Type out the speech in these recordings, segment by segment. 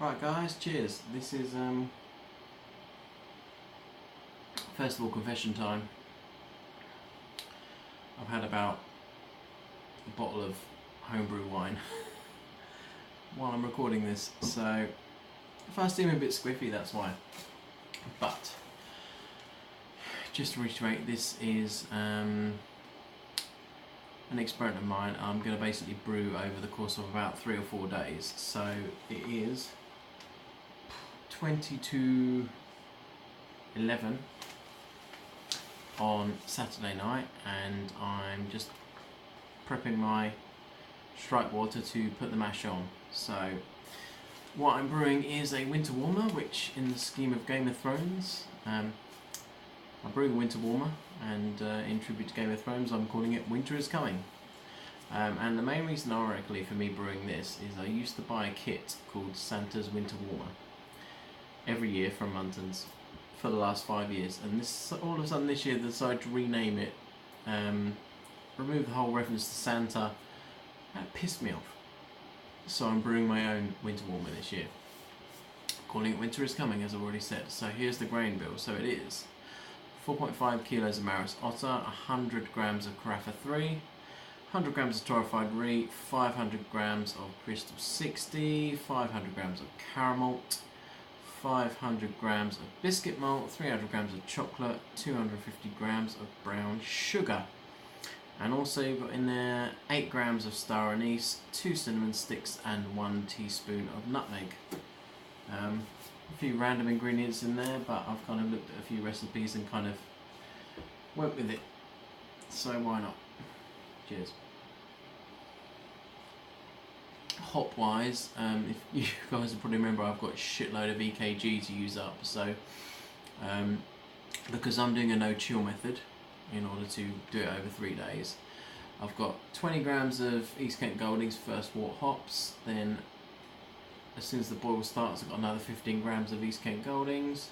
Right guys, cheers. This is first of all confession time. I've had about a bottle of homebrew wine while I'm recording this, so if I seem a bit squiffy, that's why. But just to reiterate, this is an experiment of mine. I'm going to basically brew over the course of about 3 or 4 days. So it is 20 to 11 on Saturday night, and I'm just prepping my strike water to put the mash on. So what I'm brewing is a winter warmer, which in the scheme of Game of Thrones, I'm brewing a winter warmer, and in tribute to Game of Thrones I'm calling it Winter is Coming. And the main reason ironically for me brewing this is I used to buy a kit called Santa's Winter Warmer every year from Muntons for the last 5 years, and this all of a sudden this year they decided to rename it, remove the whole reference to Santa. That pissed me off. So I'm brewing my own winter warmer this year, calling it Winter is Coming, as I've already said. So here's the grain bill. So it is 4.5 kilos of Maris Otter, 100 grams of Carafa 3, 100 grams of torrefied Brie, 500 grams of Crystal 60, 500 grams of caramel, 500 grams of biscuit malt, 300 grams of chocolate, 250 grams of brown sugar. And also you've got in there 8 grams of star anise, 2 cinnamon sticks and 1 teaspoon of nutmeg. A few random ingredients in there, but I've kind of looked at a few recipes and kind of went with it. So why not? Cheers. Hop wise, if you guys will probably remember, I've got a shitload of EKG to use up. So because I'm doing a no chill method in order to do it over 3 days, I've got 20 grams of East Kent Goldings first wort hops. Then as soon as the boil starts, I've got another 15 grams of East Kent Goldings,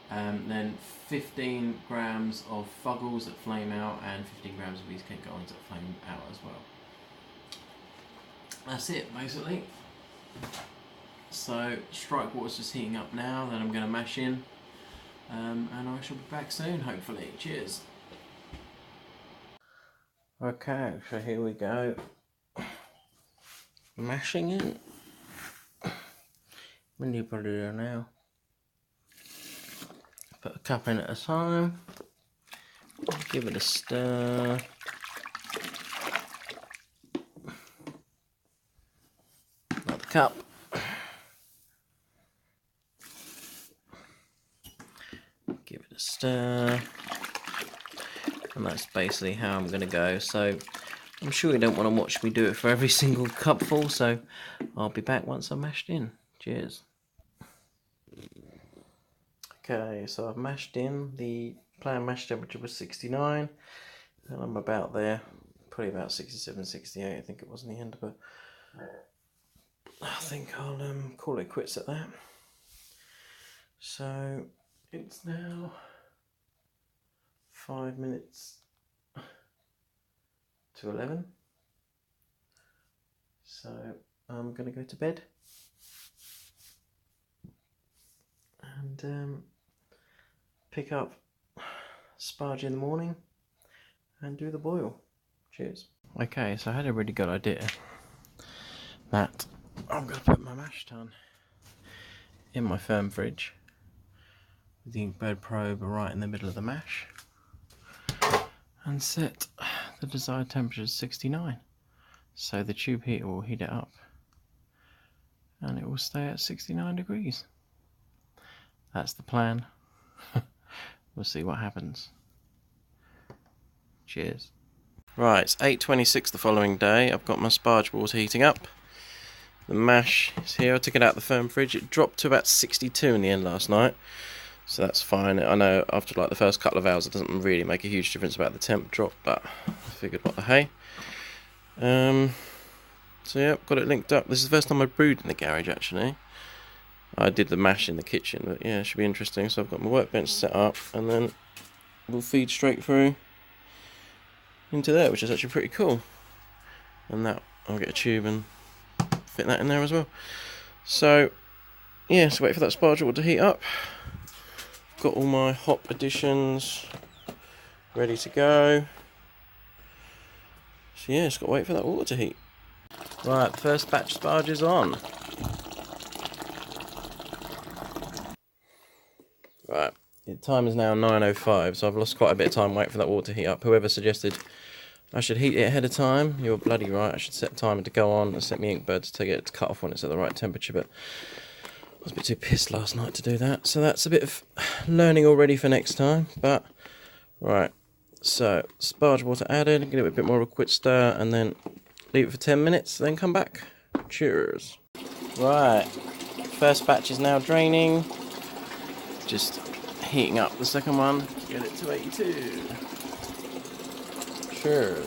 then 15 grams of Fuggles that flame out, and 15 grams of East Kent Goldings that flame out as well. That's it basically. So strike water's just heating up now, then I'm going to mash in, and I shall be back soon hopefully. Cheers. Okay, so here we go. Mashing in. When do you put it in now? Put a cup in at a time. Give it a stir. Not the cup. Give it a stir. And that's basically how I'm going to go. So I'm sure you don't want to watch me do it for every single cupful, so I'll be back once I'm mashed in. Cheers. Okay, so I've mashed in. The planned mash temperature was 69, and I'm about there, probably about 67, 68 I think it was in the end, but I think I'll call it quits at that. So it's now 5 minutes to 11, so I'm going to go to bed and pick up sparge in the morning and do the boil. Cheers. Okay, so I had a really good idea that I'm going to put my mash tun in my firm fridge with the Inkbird probe right in the middle of the mash and set the desired temperature to 69, so the tube heater will heat it up and it will stay at 69 degrees. That's the plan. We'll see what happens. Cheers. Right, it's 8:26 the following day. I've got my sparge water heating up. The mash is here. I took it out of the firm fridge. It dropped to about 62 in the end last night, so that's fine. I know after like the first couple of hours it doesn't really make a huge difference about the temp drop, but I figured what the hey. So yeah, got it linked up. This is the first time I brewed in the garage actually. I did the mash in the kitchen, but yeah, it should be interesting. So I've got my workbench set up, and then we'll feed straight through into there, which is actually pretty cool. And that, I'll get a tube and fit that in there as well. So, yeah, so wait for that sparge water to heat up. Got all my hop additions ready to go. So yeah, just got to wait for that water to heat. Right, first batch sparge is on. Right, the time is now 9:05, so I've lost quite a bit of time waiting for that water to heat up. Whoever suggested I should heat it ahead of time, you're bloody right. I should set a timer to go on and set my Inkbird to get it to cut off when it's at the right temperature, but I was a bit too pissed last night to do that. So that's a bit of learning already for next time, but right. So, sparge water added, give it a bit more of a quick stir, and then leave it for 10 minutes, then come back. Cheers. Right, first batch is now draining. Just heating up the second one to get it to 82. Cheers.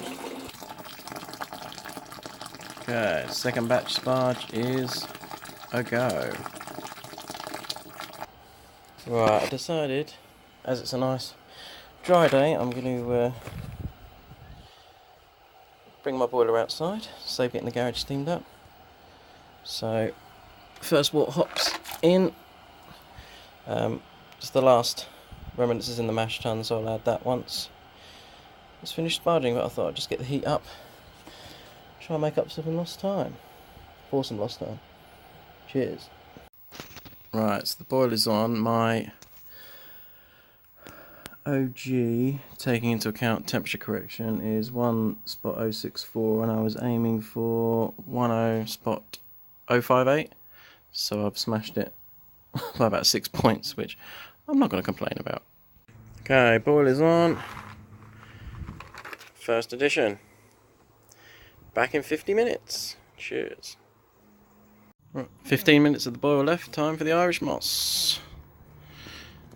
Okay, second batch sparge is a go. Right, I decided, as it's a nice dry day, I'm going to bring my boiler outside, save getting the garage steamed up. So, first water hops in. Just the last remnants is in the mash tun, so I'll add that once it's finished sparging, but I thought I'd just get the heat up, try and make up some lost time. For some lost time. Cheers. Right, so the boiler's on. My OG, taking into account temperature correction, is 1.064 and I was aiming for 10.058, so I've smashed it by about 6 points, which I'm not going to complain about. Okay, boiler's on. First edition. Back in 50 minutes. Cheers. Right, 15 minutes of the boil left. Time for the Irish moss.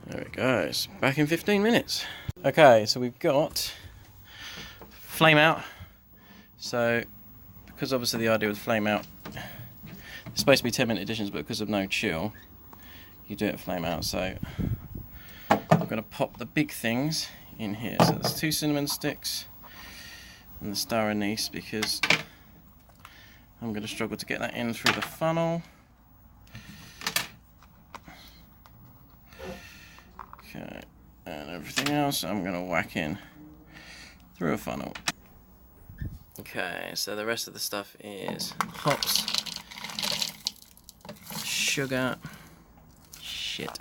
There it goes. Back in 15 minutes. Okay, so we've got flame out. So, because obviously the idea with flame out, it's supposed to be 10-minute editions, but because of no chill, you do it flame out. So, I'm going to pop the big things in here. So there's 2 cinnamon sticks and the star anise, because I'm going to struggle to get that in through the funnel. Okay, and everything else I'm going to whack in through a funnel. Okay, so the rest of the stuff is hops, sugar, shit.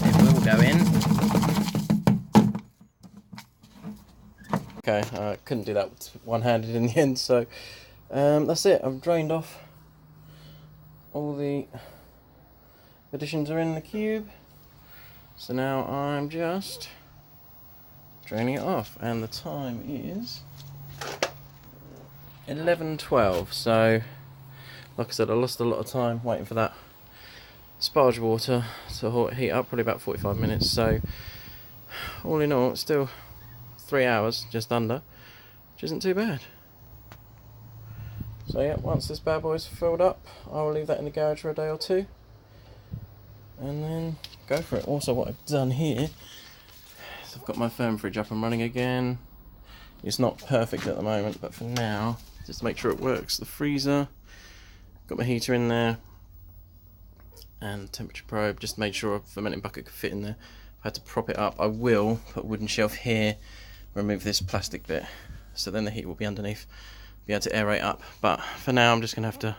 It will go in. Okay, I couldn't do that one-handed in the end, so that's it. I've drained off. All the additions are in the cube. So now I'm just draining it off, and the time is 11:12. So, like I said, I lost a lot of time waiting for that sparge water to heat up, probably about 45 minutes. So, all in all, it's still 3 hours, just under, which isn't too bad. So yeah, once this bad boy's filled up, I will leave that in the garage for a day or two, and then go for it. Also, what I've done here is I've got my firm fridge up and running again. It's not perfect at the moment, but for now, just to make sure it works, the freezer, got my heater in there, and temperature probe, just made sure a fermenting bucket could fit in there. If I had to prop it up, I will put a wooden shelf here, remove this plastic bit, so then the heat will be underneath, be able to aerate up. But for now, I'm just going to have to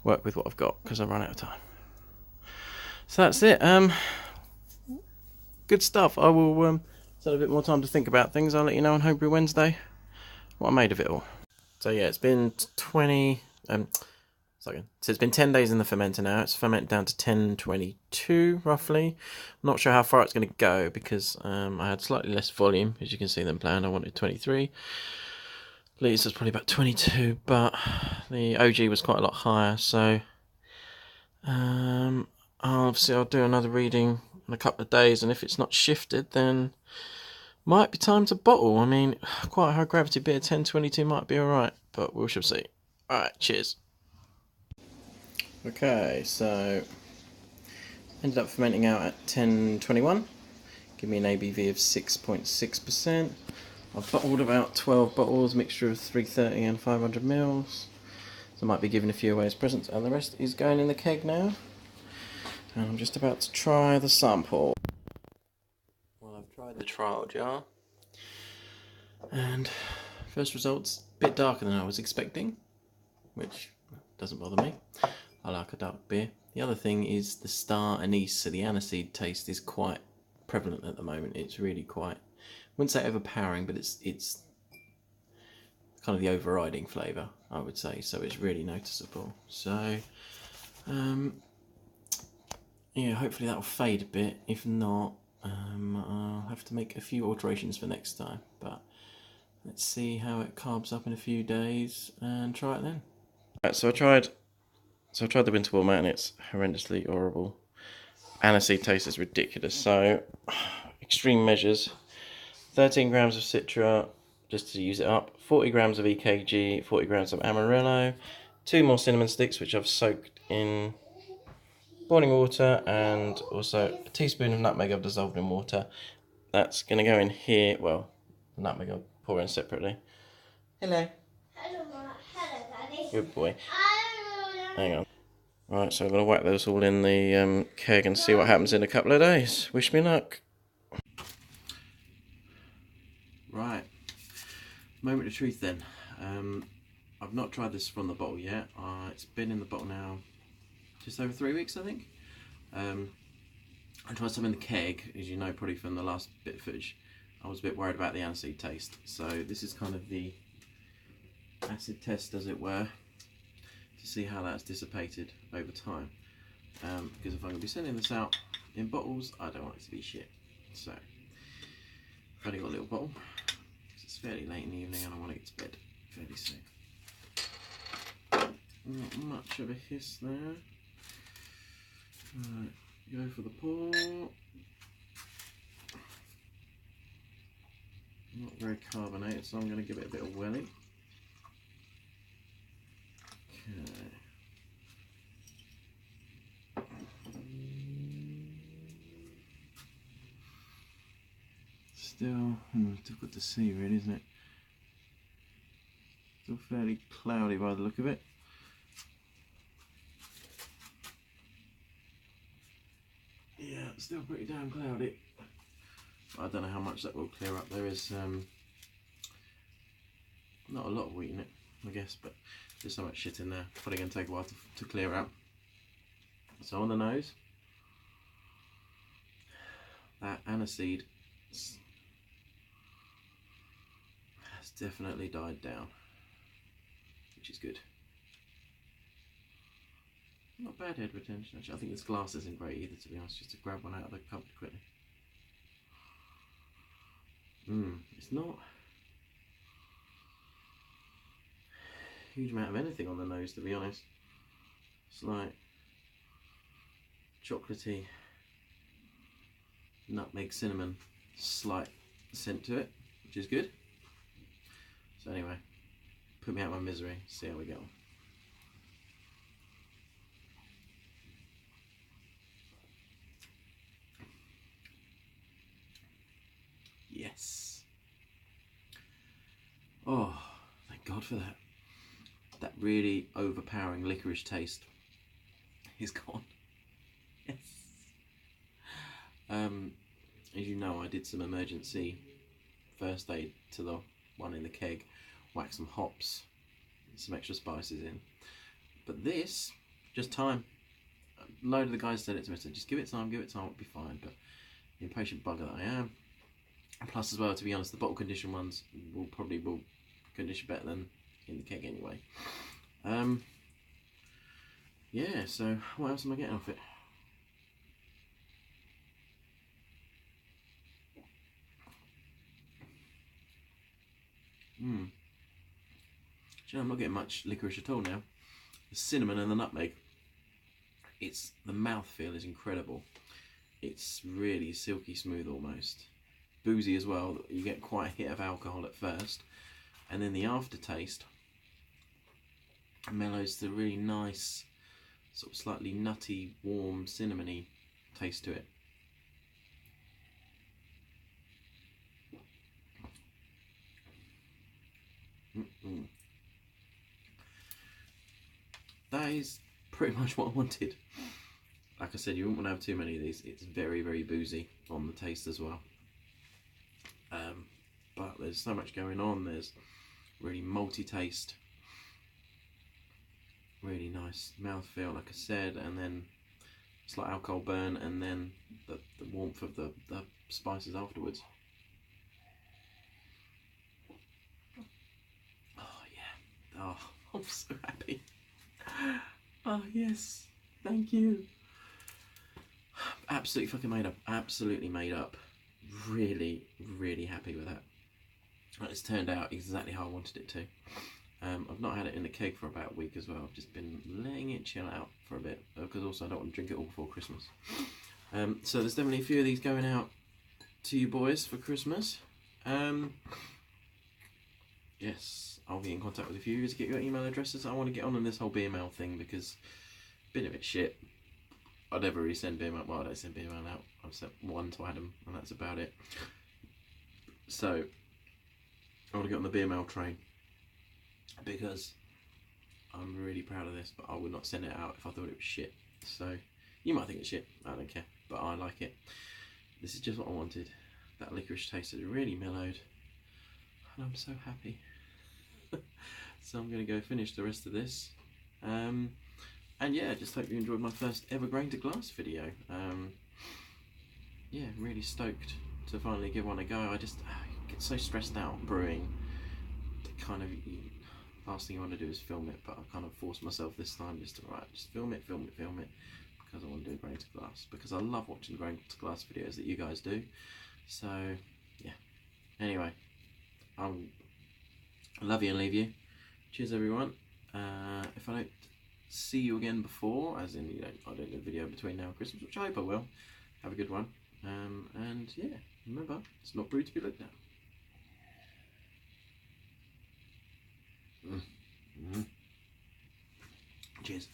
work with what I've got, because I've run out of time. So that's it. Good stuff. I will have a bit more time to think about things. I'll let you know on Homebrew Wednesday what I made of it all. So yeah, it's been 10 days in the fermenter now. It's fermented down to 1022 roughly. I'm not sure how far it's going to go, because I had slightly less volume, as you can see, than planned. I wanted 23 litres, was probably about 22, but the OG was quite a lot higher. So obviously I'll do another reading in a couple of days, and if it's not shifted, then might be time to bottle. I mean, quite a high gravity beer, 1022 might be alright, but we shall see. Alright, cheers. Okay, so ended up fermenting out at 1021, give me an ABV of 6.6%. I've bottled about 12 bottles, mixture of 330 and 500 mils. So I might be giving a few away as presents, and the rest is going in the keg now. And I'm just about to try the sample. Well, I've tried the trial jar, and first results a bit darker than I was expecting, which doesn't bother me. I like a dark beer. The other thing is the star anise, so the aniseed taste is quite prevalent at the moment. It's really quite, I wouldn't say overpowering, but it's kind of the overriding flavour, I would say, so it's really noticeable. So yeah, hopefully that'll fade a bit. If not, I'll have to make a few alterations for next time, but let's see how it carbs up in a few days and try it then. Right, so I tried the winter warmer and it's horrendously horrible. Aniseed taste is ridiculous. So extreme measures: 13 grams of Citra, just to use it up, 40 grams of EKG, 40 grams of Amarillo, 2 more cinnamon sticks which I've soaked in boiling water, and also a teaspoon of nutmeg I've dissolved in water. That's going to go in here. Well, the nutmeg I'll pour in separately. Hello. Hello, Daddy. Good boy. Hang on. Right, so I'm going to whack those all in the keg and see what happens in a couple of days. Wish me luck. Right, moment of truth then. I've not tried this from the bottle yet. It's been in the bottle now just over 3 weeks, I think. I tried some in the keg, as you know probably from the last bit of footage. I was a bit worried about the aniseed taste, so this is kind of the acid test, as it were, to see how that's dissipated over time. Because if I'm going to be sending this out in bottles, I don't want it to be shit. So I've only got a little bottle. It's fairly late in the evening and I want to get to bed fairly soon. Not much of a hiss there. Right, go for the pour. Not very carbonated, so I'm going to give it a bit of welly. Okay. Still difficult to see, really, isn't it? Still fairly cloudy by the look of it. Yeah, it's still pretty damn cloudy. I don't know how much that will clear up. There is not a lot of wheat in it, I guess, but there's so much shit in there. Probably going to take a while to clear out. So on the nose, that aniseed has definitely died down, which is good. Not bad head retention, actually. I think this glass isn't great either, to be honest, just to grab one out of the cupboard quickly. It's not a huge amount of anything on the nose, to be honest. It's like chocolatey, nutmeg, cinnamon, slight scent to it, which is good. So anyway, put me out of my misery, see how we go. Yes. Oh, thank God for that. That really overpowering licorice taste is gone. Yes. As you know, I did some emergency first aid to the one in the keg, whacked some hops, some extra spices in. But this, just time. A load of the guys said it to me, said just give it time, it'll be fine. But the impatient bugger that I am. And plus as well, to be honest, the bottle condition ones will condition better than in the keg anyway. Yeah, so what else am I getting off it? Do you know, I'm not getting much licorice at all now. The cinnamon and the nutmeg, the mouthfeel is incredible. It's really silky smooth almost. Boozy as well. You get quite a hit of alcohol at first, and then the aftertaste mellows to a really nice, sort of slightly nutty, warm, cinnamony taste to it. is pretty much what I wanted. Like I said, you wouldn't want to have too many of these. It's very, very boozy on the taste as well. But there's so much going on. There's really malty taste, really nice mouthfeel, like I said, and then slight alcohol burn, and then the warmth of the spices afterwards. Oh yeah, oh, I'm so happy. Oh yes, thank you. Absolutely fucking made up, absolutely made up. Really, really happy with that. It's turned out exactly how I wanted it to. I've not had it in the keg for about a week as well. I've just been letting it chill out for a bit, because also I don't want to drink it all before Christmas. So there's definitely a few of these going out to you boys for Christmas. Yes, I'll be in contact with a few of you to get your email addresses. I want to get on this whole beer mail thing because it's been a bit shit. I never really send beer mail. Well, I don't send beer mail out. I've sent one to Adam, and that's about it. So I want to get on the beer mail train because I'm really proud of this, but I would not send it out if I thought it was shit. So you might think it's shit, I don't care, but I like it. This is just what I wanted. That licorice taste is really mellowed, and I'm so happy. So I'm going to go finish the rest of this. And yeah, just hope you enjoyed my first ever grain to glass video. Yeah, really stoked to finally give one a go. I just get so stressed out brewing. Kind of, last thing I want to do is film it, but I kind of forced myself this time just to just film it, because I want to do grain to glass, because I love watching grain to glass videos that you guys do. So yeah. Anyway, I love you and leave you. Cheers everyone. If I don't see you again before, as in I don't do a video between now and Christmas, which I hope I will, have a good one. And yeah, remember, it's not brewed to be looked at. Cheers.